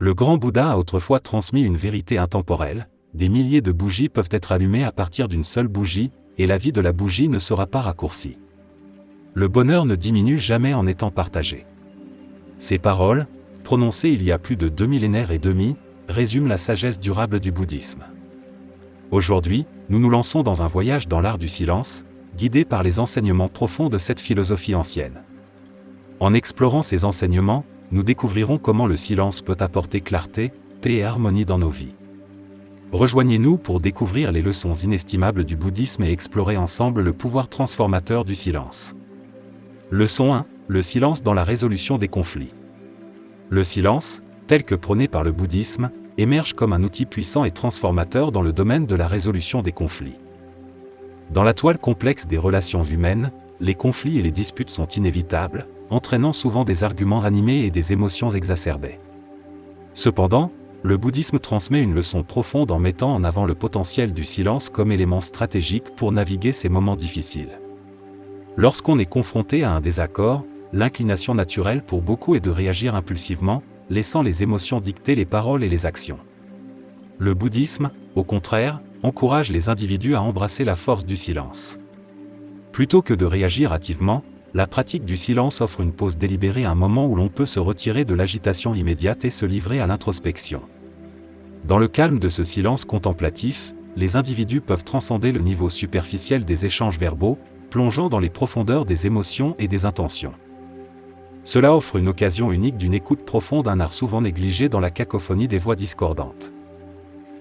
Le grand Bouddha a autrefois transmis une vérité intemporelle, des milliers de bougies peuvent être allumées à partir d'une seule bougie, et la vie de la bougie ne sera pas raccourcie. Le bonheur ne diminue jamais en étant partagé. Ces paroles, prononcées il y a plus de 2 millénaires et demi, résument la sagesse durable du bouddhisme. Aujourd'hui, nous nous lançons dans un voyage dans l'art du silence, guidés par les enseignements profonds de cette philosophie ancienne. En explorant ces enseignements, nous découvrirons comment le silence peut apporter clarté, paix et harmonie dans nos vies. Rejoignez-nous pour découvrir les leçons inestimables du bouddhisme et explorer ensemble le pouvoir transformateur du silence. Leçon 1. Le silence dans la résolution des conflits. Le silence, tel que prôné par le bouddhisme, émerge comme un outil puissant et transformateur dans le domaine de la résolution des conflits. Dans la toile complexe des relations humaines, les conflits et les disputes sont inévitables, entraînant souvent des arguments animés et des émotions exacerbées. Cependant, le bouddhisme transmet une leçon profonde en mettant en avant le potentiel du silence comme élément stratégique pour naviguer ces moments difficiles. Lorsqu'on est confronté à un désaccord, l'inclination naturelle pour beaucoup est de réagir impulsivement, laissant les émotions dicter les paroles et les actions. Le bouddhisme, au contraire, encourage les individus à embrasser la force du silence. Plutôt que de réagir hâtivement, la pratique du silence offre une pause délibérée, un moment où l'on peut se retirer de l'agitation immédiate et se livrer à l'introspection. Dans le calme de ce silence contemplatif, les individus peuvent transcender le niveau superficiel des échanges verbaux, plongeant dans les profondeurs des émotions et des intentions. Cela offre une occasion unique d'une écoute profonde, un art souvent négligé dans la cacophonie des voix discordantes.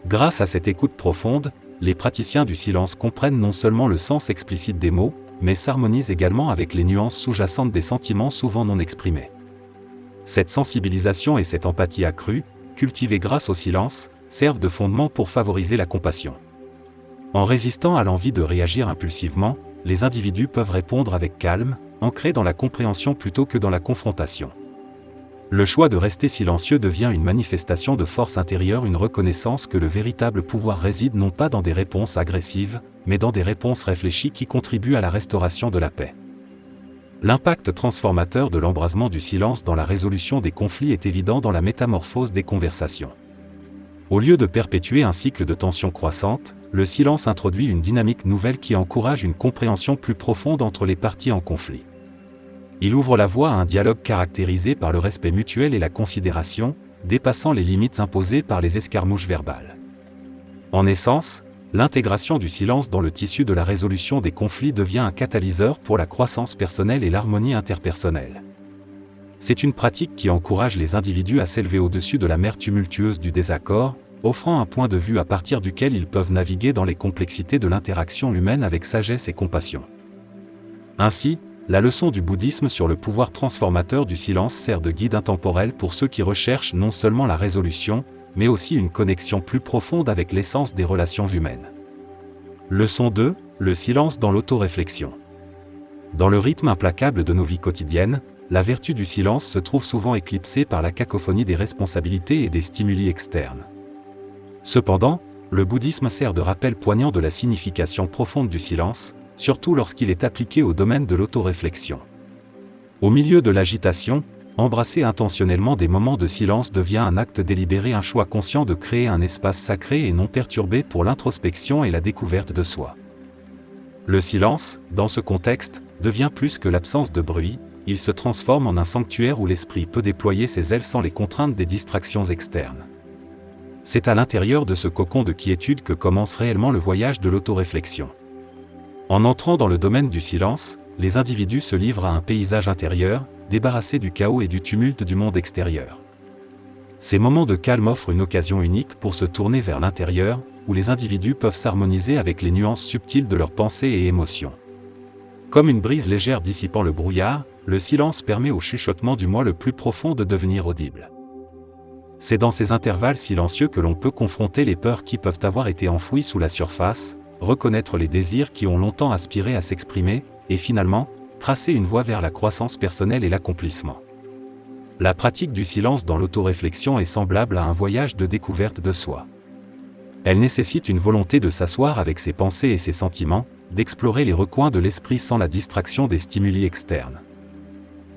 Grâce à cette écoute profonde, les praticiens du silence comprennent non seulement le sens explicite des mots, mais s'harmonisent également avec les nuances sous-jacentes des sentiments souvent non exprimés. Cette sensibilisation et cette empathie accrue, cultivées grâce au silence, servent de fondement pour favoriser la compassion. En résistant à l'envie de réagir impulsivement, les individus peuvent répondre avec calme, ancrés dans la compréhension plutôt que dans la confrontation. Le choix de rester silencieux devient une manifestation de force intérieure, une reconnaissance que le véritable pouvoir réside non pas dans des réponses agressives, mais dans des réponses réfléchies qui contribuent à la restauration de la paix. L'impact transformateur de l'embrasement du silence dans la résolution des conflits est évident dans la métamorphose des conversations. Au lieu de perpétuer un cycle de tensions croissantes, le silence introduit une dynamique nouvelle qui encourage une compréhension plus profonde entre les parties en conflit. Il ouvre la voie à un dialogue caractérisé par le respect mutuel et la considération, dépassant les limites imposées par les escarmouches verbales. En essence, l'intégration du silence dans le tissu de la résolution des conflits devient un catalyseur pour la croissance personnelle et l'harmonie interpersonnelle. C'est une pratique qui encourage les individus à s'élever au-dessus de la mer tumultueuse du désaccord, offrant un point de vue à partir duquel ils peuvent naviguer dans les complexités de l'interaction humaine avec sagesse et compassion. Ainsi, la leçon du bouddhisme sur le pouvoir transformateur du silence sert de guide intemporel pour ceux qui recherchent non seulement la résolution, mais aussi une connexion plus profonde avec l'essence des relations humaines. Leçon 2, le silence dans l'autoréflexion. Dans le rythme implacable de nos vies quotidiennes, la vertu du silence se trouve souvent éclipsée par la cacophonie des responsabilités et des stimuli externes. Cependant, le bouddhisme sert de rappel poignant de la signification profonde du silence, surtout lorsqu'il est appliqué au domaine de l'autoréflexion. Au milieu de l'agitation, embrasser intentionnellement des moments de silence devient un acte délibéré, un choix conscient de créer un espace sacré et non perturbé pour l'introspection et la découverte de soi. Le silence, dans ce contexte, devient plus que l'absence de bruit, il se transforme en un sanctuaire où l'esprit peut déployer ses ailes sans les contraintes des distractions externes. C'est à l'intérieur de ce cocon de quiétude que commence réellement le voyage de l'autoréflexion. En entrant dans le domaine du silence, les individus se livrent à un paysage intérieur, débarrassé du chaos et du tumulte du monde extérieur. Ces moments de calme offrent une occasion unique pour se tourner vers l'intérieur, où les individus peuvent s'harmoniser avec les nuances subtiles de leurs pensées et émotions. Comme une brise légère dissipant le brouillard, le silence permet au chuchotement du moi le plus profond de devenir audible. C'est dans ces intervalles silencieux que l'on peut confronter les peurs qui peuvent avoir été enfouies sous la surface, reconnaître les désirs qui ont longtemps aspiré à s'exprimer, et finalement, tracer une voie vers la croissance personnelle et l'accomplissement. La pratique du silence dans l'autoréflexion est semblable à un voyage de découverte de soi. Elle nécessite une volonté de s'asseoir avec ses pensées et ses sentiments, d'explorer les recoins de l'esprit sans la distraction des stimuli externes.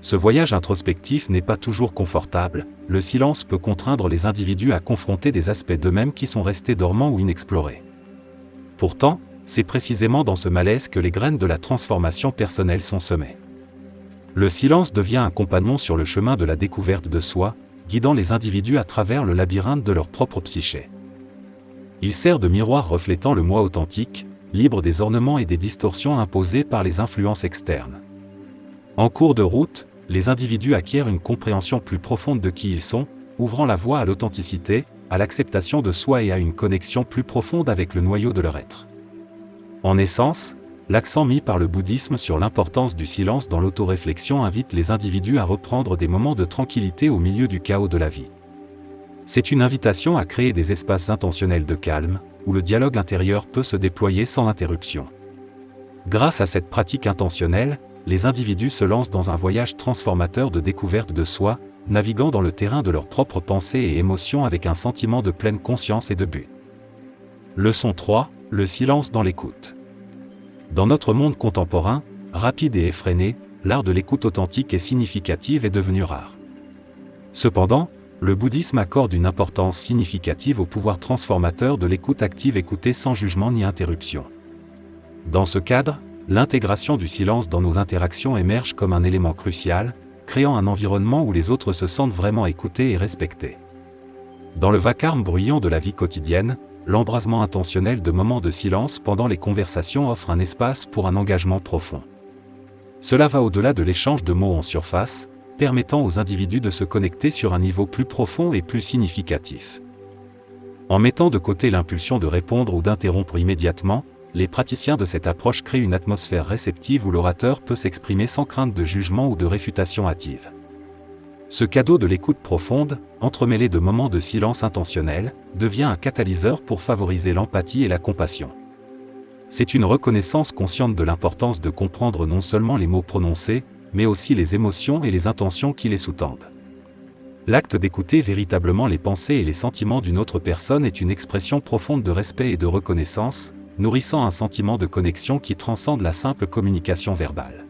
Ce voyage introspectif n'est pas toujours confortable, le silence peut contraindre les individus à confronter des aspects d'eux-mêmes qui sont restés dormants ou inexplorés. Pourtant, c'est précisément dans ce malaise que les graines de la transformation personnelle sont semées. Le silence devient un compagnon sur le chemin de la découverte de soi, guidant les individus à travers le labyrinthe de leur propre psyché. Il sert de miroir reflétant le moi authentique, libre des ornements et des distorsions imposées par les influences externes. En cours de route, les individus acquièrent une compréhension plus profonde de qui ils sont, ouvrant la voie à l'authenticité, à l'acceptation de soi et à une connexion plus profonde avec le noyau de leur être. En essence, l'accent mis par le bouddhisme sur l'importance du silence dans l'autoréflexion invite les individus à reprendre des moments de tranquillité au milieu du chaos de la vie. C'est une invitation à créer des espaces intentionnels de calme, où le dialogue intérieur peut se déployer sans interruption. Grâce à cette pratique intentionnelle, les individus se lancent dans un voyage transformateur de découverte de soi, naviguant dans le terrain de leurs propres pensées et émotions avec un sentiment de pleine conscience et de but. Leçon 3, le silence dans l'écoute. Dans notre monde contemporain, rapide et effréné, l'art de l'écoute authentique et significative est devenu rare. Cependant, le bouddhisme accorde une importance significative au pouvoir transformateur de l'écoute active écoutée sans jugement ni interruption. Dans ce cadre, l'intégration du silence dans nos interactions émerge comme un élément crucial, créant un environnement où les autres se sentent vraiment écoutés et respectés. Dans le vacarme bruyant de la vie quotidienne, l'embrasement intentionnel de moments de silence pendant les conversations offre un espace pour un engagement profond. Cela va au-delà de l'échange de mots en surface, permettant aux individus de se connecter sur un niveau plus profond et plus significatif. En mettant de côté l'impulsion de répondre ou d'interrompre immédiatement, les praticiens de cette approche créent une atmosphère réceptive où l'orateur peut s'exprimer sans crainte de jugement ou de réfutation hâtive. Ce cadeau de l'écoute profonde, entremêlé de moments de silence intentionnel, devient un catalyseur pour favoriser l'empathie et la compassion. C'est une reconnaissance consciente de l'importance de comprendre non seulement les mots prononcés, mais aussi les émotions et les intentions qui les sous-tendent. L'acte d'écouter véritablement les pensées et les sentiments d'une autre personne est une expression profonde de respect et de reconnaissance, nourrissant un sentiment de connexion qui transcende la simple communication verbale.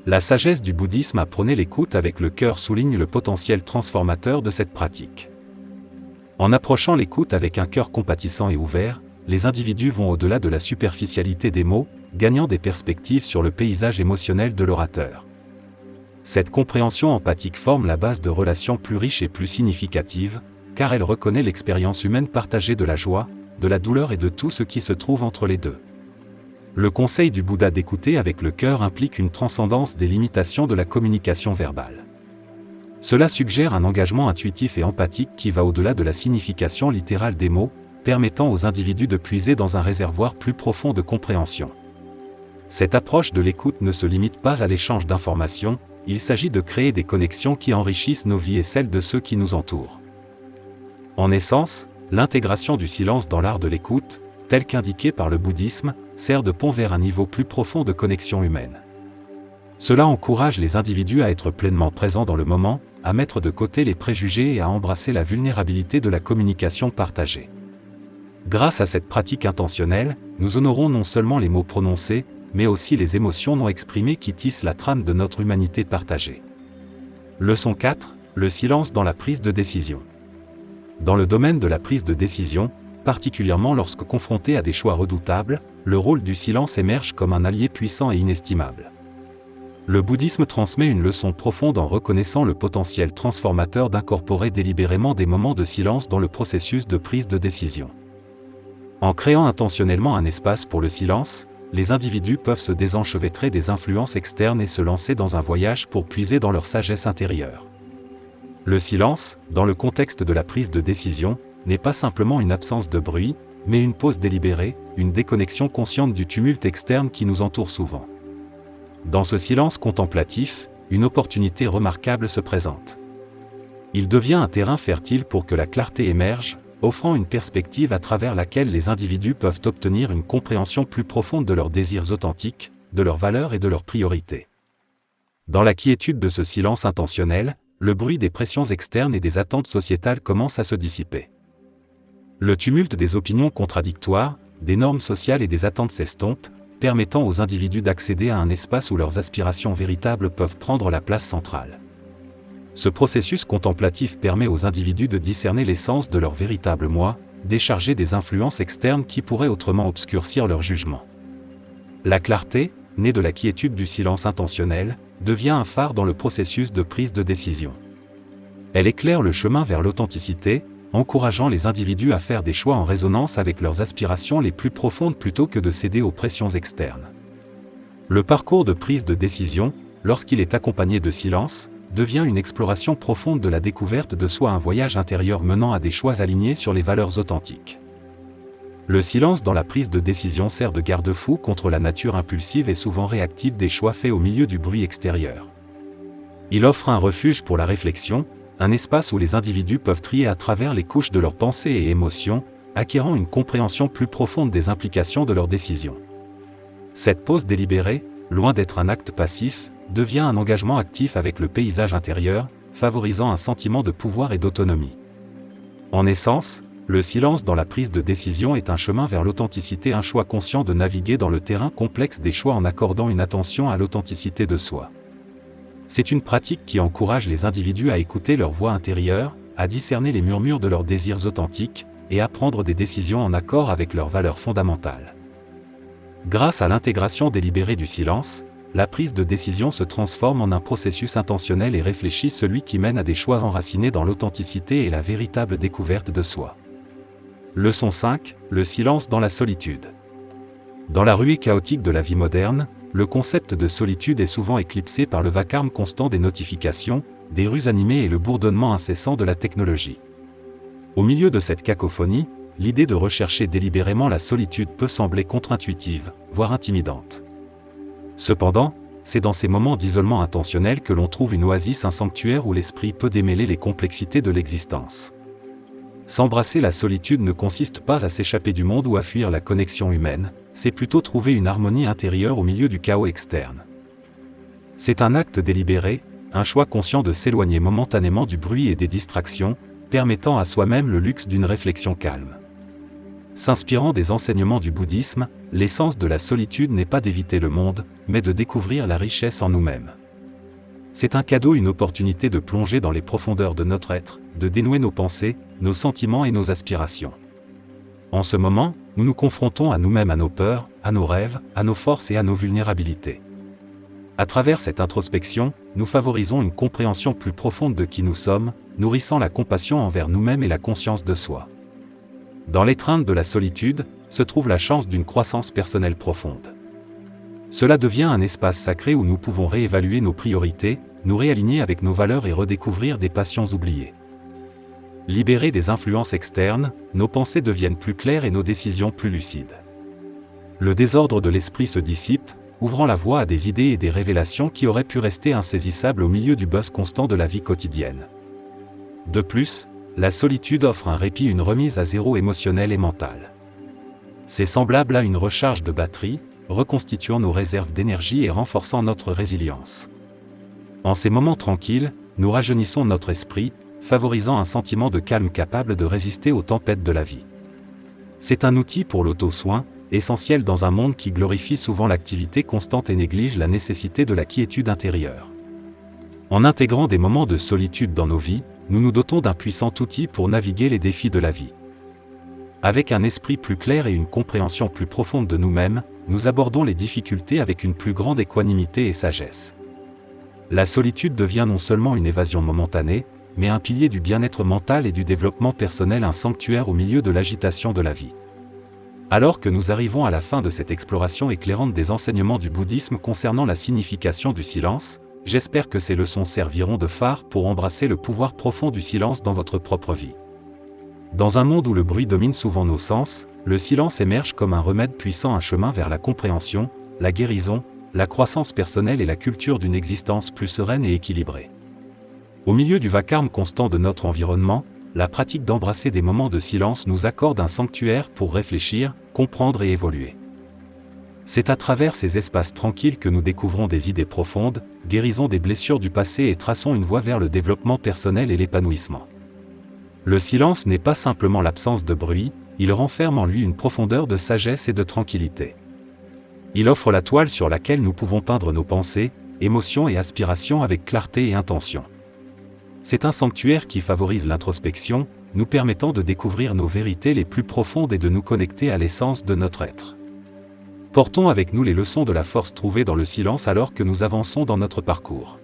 La sagesse du bouddhisme à prôner l'écoute avec le cœur souligne le potentiel transformateur de cette pratique. En approchant l'écoute avec un cœur compatissant et ouvert, les individus vont au-delà de la superficialité des mots, gagnant des perspectives sur le paysage émotionnel de l'orateur. Cette compréhension empathique forme la base de relations plus riches et plus significatives, car elle reconnaît l'expérience humaine partagée de la joie, de la douleur et de tout ce qui se trouve entre les deux. Le conseil du Bouddha d'écouter avec le cœur implique une transcendance des limitations de la communication verbale. Cela suggère un engagement intuitif et empathique qui va au-delà de la signification littérale des mots, permettant aux individus de puiser dans un réservoir plus profond de compréhension. Cette approche de l'écoute ne se limite pas à l'échange d'informations, il s'agit de créer des connexions qui enrichissent nos vies et celles de ceux qui nous entourent. En essence, l'intégration du silence dans l'art de l'écoute, tel qu'indiqué par le bouddhisme, sert de pont vers un niveau plus profond de connexion humaine. Cela encourage les individus à être pleinement présents dans le moment, à mettre de côté les préjugés et à embrasser la vulnérabilité de la communication partagée. Grâce à cette pratique intentionnelle, nous honorons non seulement les mots prononcés, mais aussi les émotions non exprimées qui tissent la trame de notre humanité partagée. Leçon 4, le silence dans la prise de décision. Dans le domaine de la prise de décision, particulièrement lorsque confronté à des choix redoutables, le rôle du silence émerge comme un allié puissant et inestimable. Le bouddhisme transmet une leçon profonde en reconnaissant le potentiel transformateur d'incorporer délibérément des moments de silence dans le processus de prise de décision. En créant intentionnellement un espace pour le silence, les individus peuvent se désenchevêtrer des influences externes et se lancer dans un voyage pour puiser dans leur sagesse intérieure. Le silence, dans le contexte de la prise de décision, n'est pas simplement une absence de bruit, mais une pause délibérée, une déconnexion consciente du tumulte externe qui nous entoure souvent. Dans ce silence contemplatif, une opportunité remarquable se présente. Il devient un terrain fertile pour que la clarté émerge, offrant une perspective à travers laquelle les individus peuvent obtenir une compréhension plus profonde de leurs désirs authentiques, de leurs valeurs et de leurs priorités. Dans la quiétude de ce silence intentionnel, le bruit des pressions externes et des attentes sociétales commence à se dissiper. Le tumulte des opinions contradictoires, des normes sociales et des attentes s'estompe, permettant aux individus d'accéder à un espace où leurs aspirations véritables peuvent prendre la place centrale. Ce processus contemplatif permet aux individus de discerner l'essence de leur véritable moi, déchargé des influences externes qui pourraient autrement obscurcir leur jugement. La clarté, née de la quiétude du silence intentionnel, devient un phare dans le processus de prise de décision. Elle éclaire le chemin vers l'authenticité, encourageant les individus à faire des choix en résonance avec leurs aspirations les plus profondes plutôt que de céder aux pressions externes. Le parcours de prise de décision, lorsqu'il est accompagné de silence, devient une exploration profonde de la découverte de soi, un voyage intérieur menant à des choix alignés sur les valeurs authentiques. Le silence dans la prise de décision sert de garde-fou contre la nature impulsive et souvent réactive des choix faits au milieu du bruit extérieur. Il offre un refuge pour la réflexion, un espace où les individus peuvent trier à travers les couches de leurs pensées et émotions, acquérant une compréhension plus profonde des implications de leurs décisions. Cette pause délibérée, loin d'être un acte passif, devient un engagement actif avec le paysage intérieur, favorisant un sentiment de pouvoir et d'autonomie. En essence, le silence dans la prise de décision est un chemin vers l'authenticité, un choix conscient de naviguer dans le terrain complexe des choix en accordant une attention à l'authenticité de soi. C'est une pratique qui encourage les individus à écouter leur voix intérieure, à discerner les murmures de leurs désirs authentiques, et à prendre des décisions en accord avec leurs valeurs fondamentales. Grâce à l'intégration délibérée du silence, la prise de décision se transforme en un processus intentionnel et réfléchi, celui qui mène à des choix enracinés dans l'authenticité et la véritable découverte de soi. Leçon 5, le silence dans la solitude. Dans la ruée chaotique de la vie moderne, le concept de solitude est souvent éclipsé par le vacarme constant des notifications, des rues animées et le bourdonnement incessant de la technologie. Au milieu de cette cacophonie, l'idée de rechercher délibérément la solitude peut sembler contre-intuitive, voire intimidante. Cependant, c'est dans ces moments d'isolement intentionnel que l'on trouve une oasis, un sanctuaire où l'esprit peut démêler les complexités de l'existence. S'embrasser la solitude ne consiste pas à s'échapper du monde ou à fuir la connexion humaine, c'est plutôt trouver une harmonie intérieure au milieu du chaos externe. C'est un acte délibéré, un choix conscient de s'éloigner momentanément du bruit et des distractions, permettant à soi-même le luxe d'une réflexion calme. S'inspirant des enseignements du bouddhisme, l'essence de la solitude n'est pas d'éviter le monde, mais de découvrir la richesse en nous-mêmes. C'est un cadeau, une opportunité de plonger dans les profondeurs de notre être, de dénouer nos pensées, nos sentiments et nos aspirations. En ce moment, nous nous confrontons à nous-mêmes, à nos peurs, à nos rêves, à nos forces et à nos vulnérabilités. À travers cette introspection, nous favorisons une compréhension plus profonde de qui nous sommes, nourrissant la compassion envers nous-mêmes et la conscience de soi. Dans l'étreinte de la solitude, se trouve la chance d'une croissance personnelle profonde. Cela devient un espace sacré où nous pouvons réévaluer nos priorités, nous réaligner avec nos valeurs et redécouvrir des passions oubliées. Libérés des influences externes, nos pensées deviennent plus claires et nos décisions plus lucides. Le désordre de l'esprit se dissipe, ouvrant la voie à des idées et des révélations qui auraient pu rester insaisissables au milieu du buzz constant de la vie quotidienne. De plus, la solitude offre un répit, une remise à zéro émotionnelle et mentale. C'est semblable à une recharge de batterie, reconstituant nos réserves d'énergie et renforçant notre résilience. En ces moments tranquilles, nous rajeunissons notre esprit, favorisant un sentiment de calme capable de résister aux tempêtes de la vie. C'est un outil pour l'auto-soin, essentiel dans un monde qui glorifie souvent l'activité constante et néglige la nécessité de la quiétude intérieure. En intégrant des moments de solitude dans nos vies, nous nous dotons d'un puissant outil pour naviguer les défis de la vie. Avec un esprit plus clair et une compréhension plus profonde de nous-mêmes, nous abordons les difficultés avec une plus grande équanimité et sagesse. La solitude devient non seulement une évasion momentanée, mais un pilier du bien-être mental et du développement personnel, un sanctuaire au milieu de l'agitation de la vie. Alors que nous arrivons à la fin de cette exploration éclairante des enseignements du bouddhisme concernant la signification du silence, j'espère que ces leçons serviront de phare pour embrasser le pouvoir profond du silence dans votre propre vie. Dans un monde où le bruit domine souvent nos sens, le silence émerge comme un remède puissant, un chemin vers la compréhension, la guérison, la croissance personnelle et la culture d'une existence plus sereine et équilibrée. Au milieu du vacarme constant de notre environnement, la pratique d'embrasser des moments de silence nous accorde un sanctuaire pour réfléchir, comprendre et évoluer. C'est à travers ces espaces tranquilles que nous découvrons des idées profondes, guérisons des blessures du passé et traçons une voie vers le développement personnel et l'épanouissement. Le silence n'est pas simplement l'absence de bruit, il renferme en lui une profondeur de sagesse et de tranquillité. Il offre la toile sur laquelle nous pouvons peindre nos pensées, émotions et aspirations avec clarté et intention. C'est un sanctuaire qui favorise l'introspection, nous permettant de découvrir nos vérités les plus profondes et de nous connecter à l'essence de notre être. Portons avec nous les leçons de la force trouvées dans le silence alors que nous avançons dans notre parcours.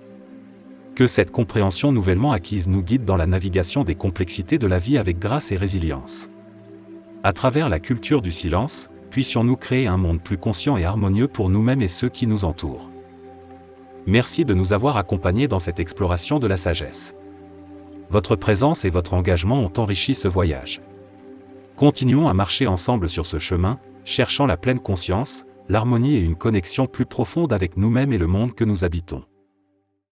Que cette compréhension nouvellement acquise nous guide dans la navigation des complexités de la vie avec grâce et résilience. À travers la culture du silence, puissions-nous créer un monde plus conscient et harmonieux pour nous-mêmes et ceux qui nous entourent. Merci de nous avoir accompagnés dans cette exploration de la sagesse. Votre présence et votre engagement ont enrichi ce voyage. Continuons à marcher ensemble sur ce chemin, cherchant la pleine conscience, l'harmonie et une connexion plus profonde avec nous-mêmes et le monde que nous habitons.